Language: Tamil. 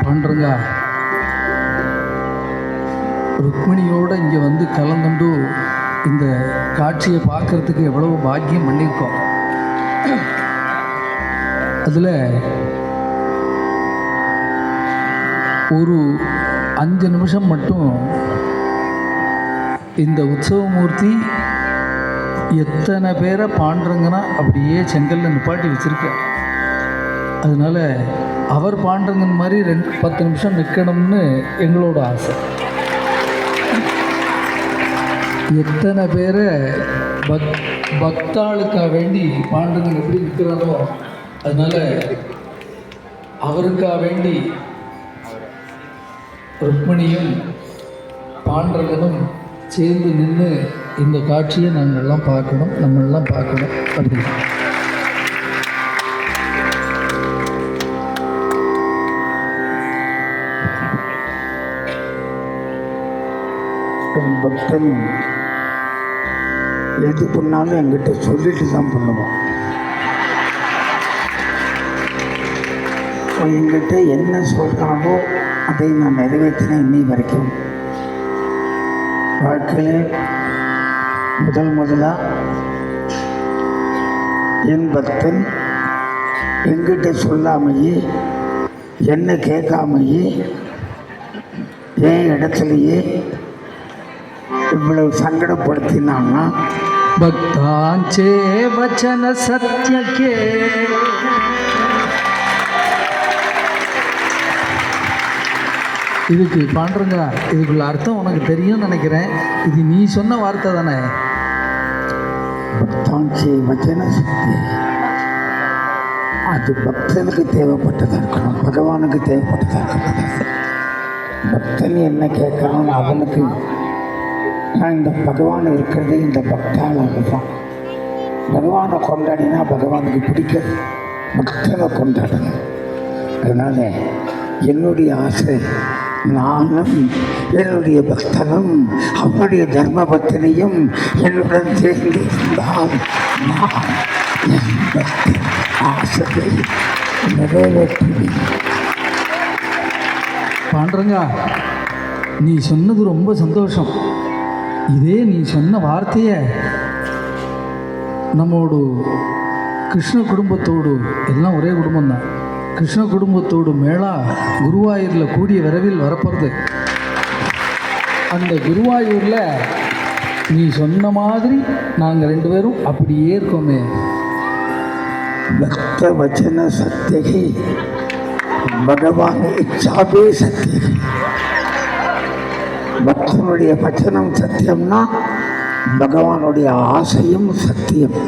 பாண்டுரங்க ருக்மிணியோடு இங்கே வந்து கலந்துண்டு இந்த காட்சியை பார்க்கறதுக்கு எவ்வளவு பாக்கியம் பண்ணியிருக்கோம். அதில் ஒரு 5 நிமிஷம் மட்டும் இந்த உற்சவமூர்த்தி எத்தனை பேரை பாண்டுரங்கன்னா அப்படியே செங்கல்ல நிப்பாட்டி வச்சிருக்க. அதனால அவர் பாண்டுரங்கன் மாதிரி 10 நிமிஷம் நிற்கணும்னு எங்களோட ஆசை. எத்தனை பேரை பக்தாளுக்காக வேண்டி பாண்டுரங்கன் எப்படி நிற்கிறாரோ அதனால அவருக்காக வேண்டி ருக்மிணியும் பாண்டுரங்கனும் சேர்ந்து நின்று இந்த காட்சியை நாங்கள்லாம் பார்க்கணும், நம்மெல்லாம் பார்க்கணும் அப்படின்னு. பக்தன் எது பண்ணாலும் என்கிட்ட சொல்லிட்டு தான் பண்ணுவான். என்கிட்ட என்ன சொல்கிறானோ அதை நான் நிறைவேற்றினேன். இன்னி வரைக்கும் வாழ்க்கையில் முதலாக என் பக்தன் என்கிட்ட சொல்லாமையே என்ன கேட்காமையே என் இடத்துலையே இவ்வளவு சங்கடப்படுத்தினான்னா பக்தாஞ்சே வச்சன சத்யக்கே இதுக்கு பாண்டுரங்க இதுக்குள்ள அர்த்தம் உனக்கு தெரியும்னு நினைக்கிறேன். இது நீ சொன்ன வார்த்தை தானே? பக்தாஞ்சே வச்சன சக்தி அது பக்தனுக்கு தேவைப்பட்டதாக இருக்கணும், பகவானுக்கு தேவைப்பட்டதாக இருக்கக்கூடாது. பக்தன் என்ன கேட்கணும் அவனுக்கு. நான் இந்த பகவான் இருக்கிறது இந்த பக்தாளாக தான். பகவானை கொண்டாடினா பகவானுக்கு பிடிக்காது, பக்தனை கொண்டாடணும். அதனால் என்னுடைய ஆசை நானும் என்னுடைய பக்தனும் அவனுடைய தர்ம பக்தனையும் என்னுடன் சேர்ந்து இருந்தால் நான் என் பக்தன் ஆசையை நிறைவேற்றுவேன். பாண்டுரங்க நீ சொன்னது ரொம்ப சந்தோஷம். இதே நீ சொன்ன வார்த்தையை நம்மோடு கிருஷ்ண குடும்பத்தோடு எல்லாம் ஒரே குடும்பம்தான். கிருஷ்ண குடும்பத்தோடு மேளா குருவாயூரில் கூடிய விரைவில் வரப்போகிறது. அந்த குருவாயூரில் நீ சொன்ன மாதிரி நாங்கள் 2 பேரும் அப்படியே இருக்கோமே. பக்த வச்சன சத்தியகி பகவான் இச்சாபே சத்தியகி. பக்தனுடைய வச்சனம் சத்தியம்னா பகவானுடைய ஆசையும் சத்தியம்.